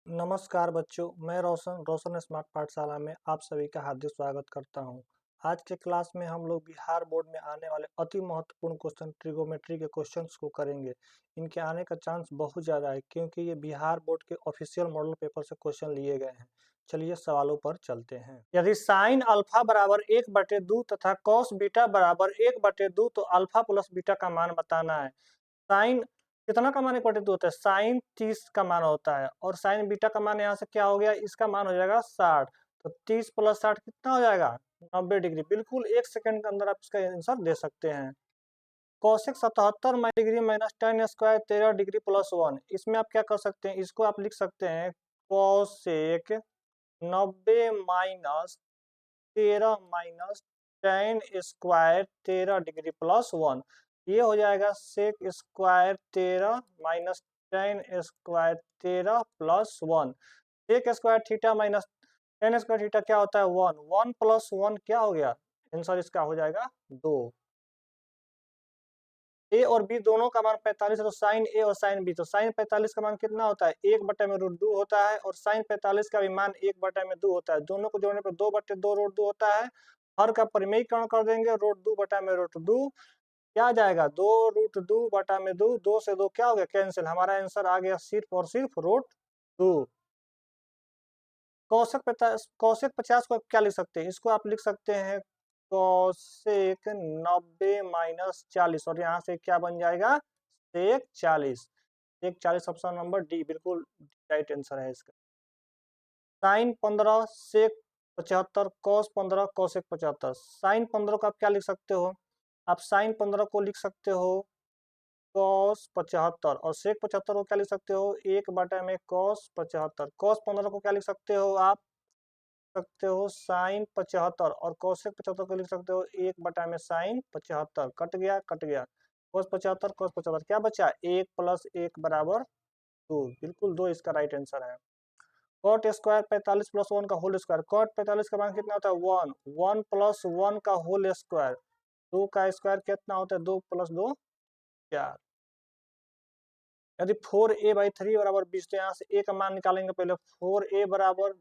नमस्कार बच्चों, मैं रोशन स्मार्ट पाठशाला में आप सभी का हार्दिक स्वागत करता हूं। आज के क्लास में हम लोग बिहार बोर्ड में आने वाले अति महत्वपूर्ण क्वेश्चन ट्रिगोमेट्री के क्वेश्चंस को करेंगे। इनके आने का चांस बहुत ज़्यादा है क्योंकि ये बिहार बोर्ड के ऑफिशियल मॉडल पेपर से क्वेश्चन लिए गए हैं। चलिए सवालों पर चलते हैं। यदि साइन अल्फा बराबर 1/2 तथा कॉस बीटा बराबर 1/2 तो अल्फा प्लस बीटा का मान बताना है। साइन कितना का मान 1/2 होता है? साइन 30 का मान होता है और साइन बीटा का मान यहाँ से क्या हो गया? इसका मान हो जाएगा 60। तो 30 + 60 कितना हो जाएगा? 90 डिग्री। बिल्कुल 1 सेकंड के अंदर आप इसका आंसर दे सकते हैं। Cosec 77 degree minus tan square 13 degree plus 1। इसमें आप क्या कर सकते हैं? इसको आप लिख सकते हैं cosec 90 minus 13 minus tan square 13 degree plus 1। ये हो जाएगा sec square 13 minus tan square 13 plus 1। Sec square theta minus tan square theta क्या होता है? 1। 1 + 1 क्या हो गया? आंसर इसका हो जाएगा 2। ए और बी दोनों का मान 45 है तो साइन ए और साइन बी, तो साइन 45 का मान कितना होता है? 1/√2 होता है और साइन 45 का भी मान 1/2 होता है। दोनों को जोड़ने पर 2/2√2 होता है। हर का परिमेयीकरण कर देंगे, √2/√2 क्या आ जाएगा? 2√2/2। 2 से 2 क्या हो गया? कैंसिल। हमारा आंसर आ गया सिर्फ और सिर्फ √2। कौशिक 50 को क्या लिख सकते हैं? इसको आप लिख सकते हैं कौशिक 90 माइनस 40 और यहाँ से क्या बन जाएगा? सेक 40। सेक 40 ऑप्शन नंबर डी बिल्कुल राइट आंसर है इसका। साइन 15 सेक 75 कॉस 15 कौशिक 75। साइन 15 को आप क्या लिख सकते हो? आप साइन 15 को लिख सकते हो कॉस 75 और सेक 75 को क्या लिख सकते हो? 1/में कॉस 75। कॉस 15 को क्या लिख सकते हो आप? सकते हो साइन 75 और कोसेक 75 को लिख सकते हो 1/में साइन 75। कट गया कट गया। कोस 75 कोस 75 क्या बचा? 1 + 1 = 2। बिल्कुल 2 इसका राइट आंसर है। कॉट स्क्वायर 45 + 1 का होल स्क्वायर। कॉट 45 का मान कितना होता है? 1। 1 + 1 का होल स्क्वायर। 2 का स्क्वायर कितना होता है? 2 + 2 4। यदि 4a/3 = 20 तो यहाँ से a का मान निकालेंगे। पहले 4a =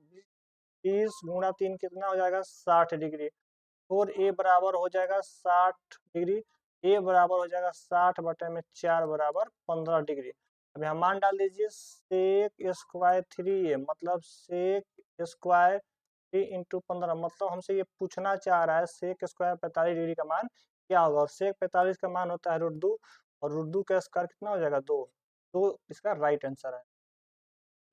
20 × 3 कितना हो जाएगा? 60 डिग्री। 4a बराबर हो जाएगा 60 डिग्री। a बराबर हो जाएगा 60/4 = 15 डिग्री। अब यहाँ मान डाल दीजिए। सेक स्क्वायर 3a मतलब सेक स्क्वायर 3 × 15 मतलब हमसे ये पूछना चाह रहा है सेक स्क्वायर 45 डिग्री का मान क्या होगा? और सेक 45 का मान होता है √2 और √2 का स्क्वायर कितना हो जाएगा? 2। तो इसका राइट आंसर है।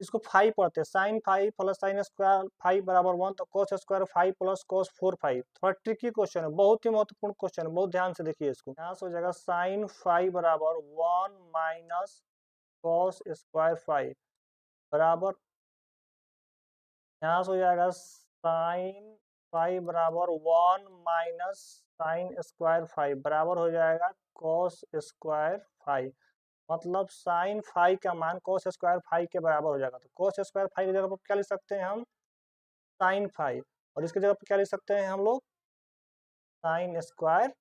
इसको 5 पढ़ते हैं। साइन 5 + साइन स्क्वायर 5 = 1 तो कॉस स्क्वायर 5 + कॉस 4 5। थोड़ा ट्रिकी क्वेश्चन है, बहुत ही महत्वपूर्ण क्वेश्चन है, बहुत ध्यान से देखिए इसको। यहाँ से हो जाएगा साइन 5 = 1 माइनस कॉस स्क्वायर 5 बराबर, यहाँ से हो जाएगा साइन 5 = 1 माइनस साइन स्क्वायर 5 बराबर हो जाएगा कॉस स्क्वायर 5। मतलब साइन 5 का मान कॉस स्क्वायर 5 के बराबर हो जाएगा। तो कॉस स्क्वायर 5 की जगह पर क्या लिख सकते हैं हम? साइन 5। और इसकी जगह पर क्या लिख सकते हैं हम लोग? Sign square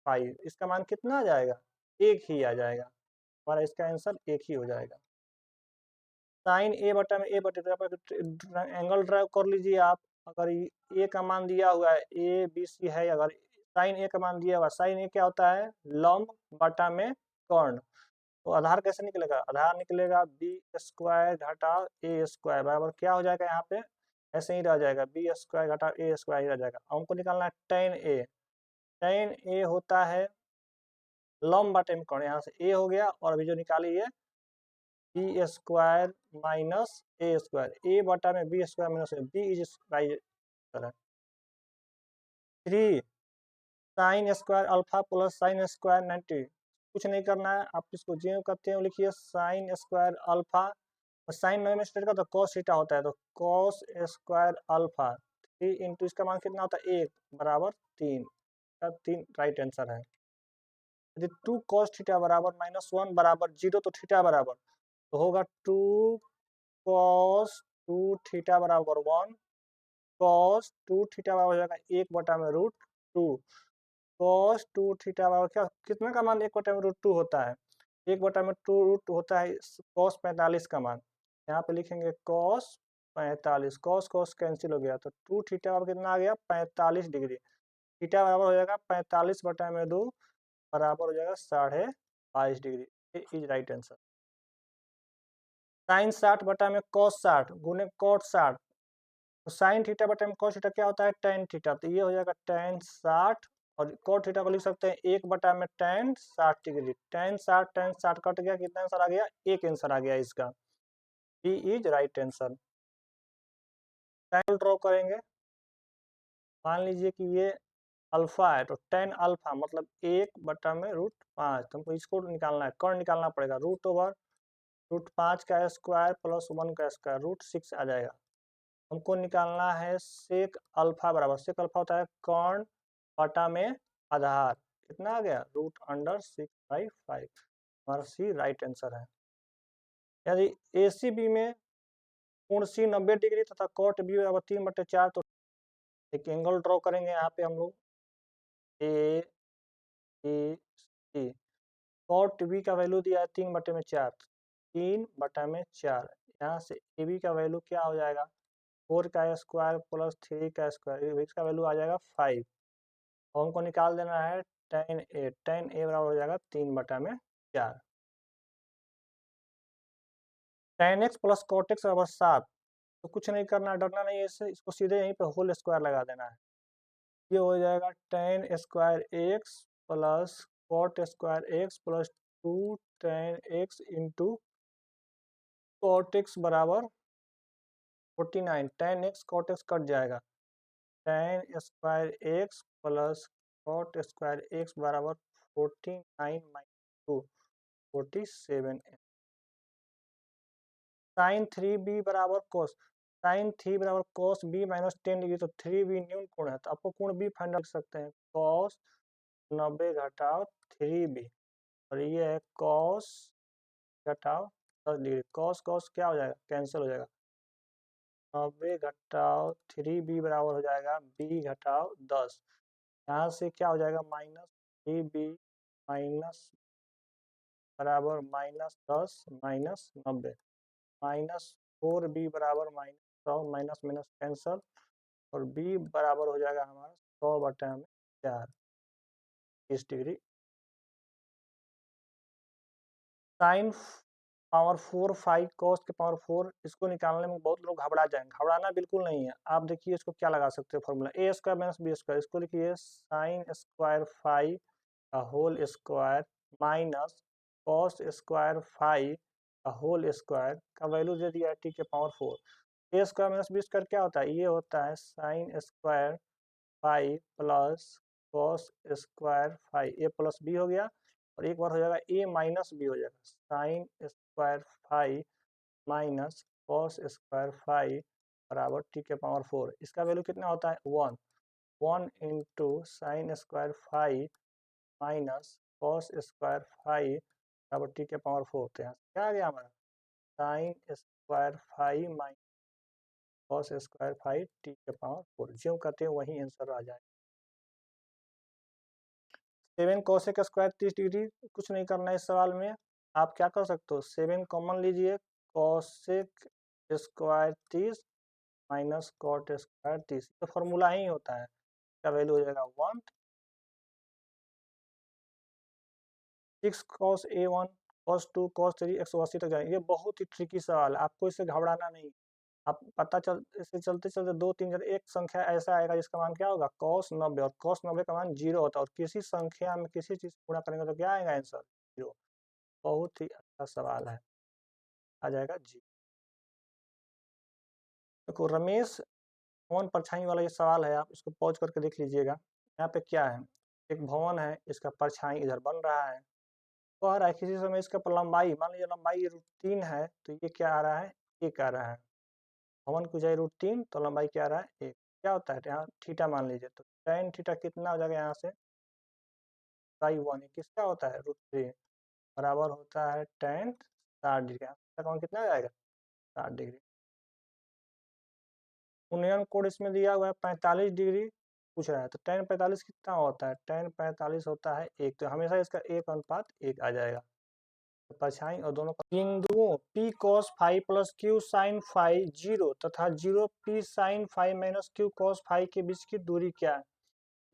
5। इसका मान कितना आ जाएगा? 1 ही आ जाएगा। हमारा इसका आंसर 1 ही हो जाएगा। साइन एंगल ड्राइव कर लीजिए आप। अगर ए का मान दिया हुआ है, ए बी सी है, अगर साइन ए का मान दिया हुआ, साइन ए क्या होता है? लंब बटा में कर्ण। तो आधार कैसे निकलेगा? आधार निकलेगा b² घटा a² बराबर क्या हो जाएगा? यहाँ पे ऐसे ही रह जाएगा, b² घटा a² ही रह जाएगा। हमको निकालना है tan a। tan a होता है लंब बटे में कर्ण। यहाँ से a हो गया और अभी जो निकाली है b² माइनस a²। a बटा में b² minus b is right. 3 sine square alpha plus sine square 90। कुछ नहीं करना है, आप इसको जो करते हैं लिखिए साइन स्क्वायर अल्फा और साइन में स्टेट का तो कॉस थीटा होता है, तो कॉस स्क्वायर अल्फा 3 इंटू इसका मान कितना होता है? 1 = 3। 3 राइट आंसर है। यदि 2 cos थीटा बराबर -1 = 0 तो थीटा बराबर तो होगा 2 cos 2 थीटा बराबर 1। cos 2 थीटा बराबर हो जाएगा 1/√2। cos 2 थीटा बराबर क्या कितना का मान 1/√2 होता है? 1/√2 होता है cos 45 का मान। यहाँ पे लिखेंगे कॉस 45, कॉस कॉस कैंसिल हो गया तो 2 थीटा बराबर कितना आ गया 45 डिग्री। थीटा बराबर हो जाएगा 45 बटा में 2 बराबर हो जाएगा 22.5 डिग्री। ये इज राइट आंसर। साइन 60 बटा में कॉस 60 गुने कॉट 60, तो साइन थीटा बटा में कॉस थीटा क्या होता है टेन थीटा, तो ये हो जाएगा टेन 60 और कॉट थीटा को लिख सकते हैं 1 बटा में टेन 60 डिग्री। टेन 60 कट गया, कितना आंसर आ गया, एक आंसर आ गया इसका। D is right answer. Ten draw करेंगे, मान लीजिए कि ये अल्फा है तो टेन अल्फा मतलब 1/√5, तो हमको इसको निकालना है, कर्ण निकालना पड़ेगा, √5 का स्क्वायर प्लस 1 का स्क्वायर √6 आ जाएगा। हमको निकालना है सेक अल्फा बराबर, सेक अल्फा होता है कर्ण बटा में आधार, कितना आ गया √6/5। हमारा सी राइट आंसर है। यदि ए सी बी में कोण सी 90 डिग्री तथा कॉट बी बराबर 3/4, तो एक एंगल ड्रॉ करेंगे यहाँ पे हम लोग ए सी। कॉट बी का वैल्यू दिया है 3/4, 3/4, यहाँ से ए बी का वैल्यू क्या हो जाएगा 4 का स्क्वायर प्लस 3 का स्क्वायर, इसका वैल्यू आ जाएगा 5 और हमको निकाल देना है टेन ए बराबर हो जाएगा 3/4। Tan X plus cot x बराबर 7, तो कुछ नहीं करना, डरना नहीं है इससे, इसको सीधे यहीं पे होल स्क्वायर लगा देना है। ये हो जाएगा tan square x plus cot square x plus 2 tan x into cot x बराबर 49, tan x cot x cut जाएगा, tan square x plus cot square x बराबर 49 माइनस 2 47। साइन 3b बराबर कोस, साइन 3 बराबर कोस b माइनस 10 डिग्री, तो 3b न्यून कोण है, तो आपको कोण b फाइंड कर सकते हैं, कॉस 90 घटाओ 3b, और ये है कॉस घटाओ 10 डिग्री, कॉस कॉस क्या हो जाएगा कैंसिल हो जाएगा, 90 घटाओ 3b बराबर हो जाएगा b घटाओ 10, यहाँ से क्या हो जाएगा माइनस 3b माइनस बराबर -10 माइनस 90, -4b बराबर -100, माइनस माइनस कैंसल, और b बराबर हो जाएगा हमारा 100/4 30 डिग्री। साइन पावर 4 5 कॉस के पावर 4, इसको निकालने में बहुत लोग घबरा जाएंगे, घबराना बिल्कुल नहीं है। आप देखिए इसको क्या लगा सकते हो formula, A square minus B square, इसको लिखिए साइन स्क्वायर 5 का whole square minus cos square 5 का होल स्क्वायर का वैल्यू दे दिया है टी के power 4। A square minus B square क्या होता है, ये होता है sine square 5 plus cos square 5, A plus B हो गया, और एक बार हो जाएगा ए माइनस बी हो जाएगा, sign square 5 minus cos square 5 बराबर टी के पावर 4, इसका वैल्यू कितना होता है 1, 1 into sine square 5 minus cos square 5 बराबर टी के पावर 4, तो यहाँ क्या आ गया हमारा sign square 5 minus cos square 5 T के पावर 4, जो करते हैं वही आंसर आ जाए। 7 कोसेक स्क्वायर 30 डिग्री, कुछ नहीं करना है इस सवाल में, आप क्या कर सकते हो 7 कॉमन लीजिए, cosec square 30 minus cot square 30, तो फॉर्मूला ही होता है, इसका वैल्यू हो जाएगा 1, 6 कॉस A1 कॉस 2 कॉस 3 180 तक जाएंगे। ये बहुत ही ट्रिकी सवाल है, आपको इससे घबराना नहीं, आप पता चल इससे चलते चलते 2 3 जगह एक संख्या ऐसा आएगा जिसका मान क्या होगा cos 90, और cos 90 का मान 0 होता है, और किसी संख्या में किसी चीज गुणा करेंगे तो क्या आएगा आंसर 0। बहुत ही अच्छा सवाल है, आ जाएगा जी। देखो रमेश भवन परछाई वाला ये सवाल है, आप इसको पॉज करके देख लीजिएगा। यहाँ पे क्या है, एक भवन है, इसका परछाई इधर बन रहा है, तो आ रहा है किसी समय इसका लंबाई, मान लीजिए लंबाई √3 है, तो ये क्या आ रहा है 1 आ रहा है, भवन की ऊंचाई √3 तो लंबाई क्या आ रहा है 1, क्या होता है यहाँ थीटा मान लीजिए, तो tan थीटा कितना हो जाएगा यहाँ से √1, किसका होता है √3 बराबर होता है tan 60 डिग्री, का कौन कितना आ जाएगा 60 डिग्री। उन्नयन कोण इसमें दिया हुआ है 45 डिग्री पूछ रहा है, तो tan 45 कितना होता है, tan 45 होता है 1, तो हमेशा इसका 1:1 आ जाएगा। परछाई और दोनों बिंदुओं P cos phi plus Q sin phi 0 तथा 0 P sin phi minus Q cos phi के बीच की दूरी क्या है?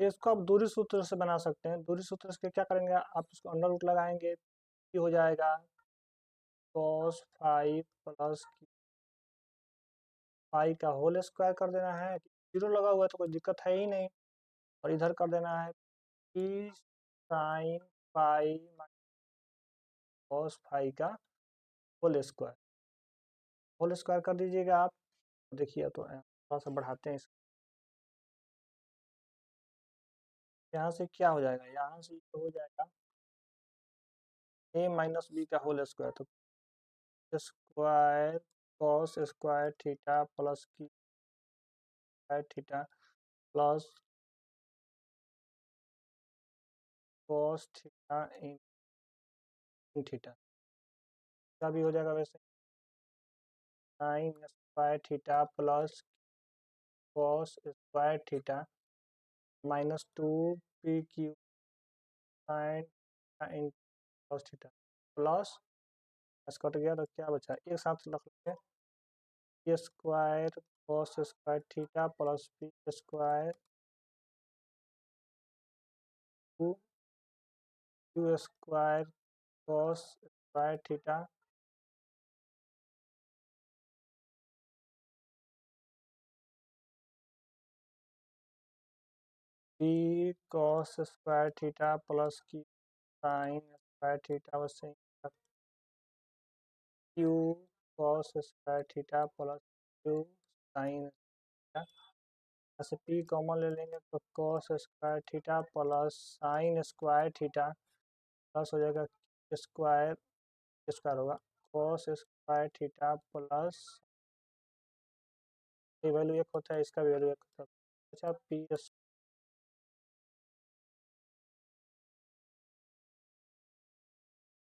इसको आप दूरी सूत्र से बना सकते हैं। दूरी सूत्र से क्या करेंगे, आप इसको अंडर रूट लगाएंगे, P हो जाएगा cos फाई प्लस फाई का होल स्क्वायर कर देना है। 0 लगा हुआ है तो कोई दिक्कत है ही नहीं, और इधर कर देना है P sin phi cos phi का होल स्क्वायर कर दीजिएगा आप। देखिए तो थोड़ा सा बढ़ाते हैं इसको। यहाँ से क्या हो जाएगा, यहाँ से ये हो जाएगा a माइनस बी का होल स्क्वायर, तो square cos square theta plus q square theta plus cos theta in theta का भी हो जाएगा वैसे, sine square theta plus cos square theta minus 2 PQ sine in cos theta plus cut गया तो क्या बचा, एक साथ रख लेंगे, p square cos square theta plus p square q square cos square theta p cos square theta plus की sign square theta वैसे Q cos square theta plus Q sine theta, ऐसे पी कॉमन ले लेंगे तो cos square theta plus sign square theta plus हो जाएगा square square होगा cos square theta plus ये वैल्यू एक होता है, इसका भी वैल्यू एक होता है। अच्छा पी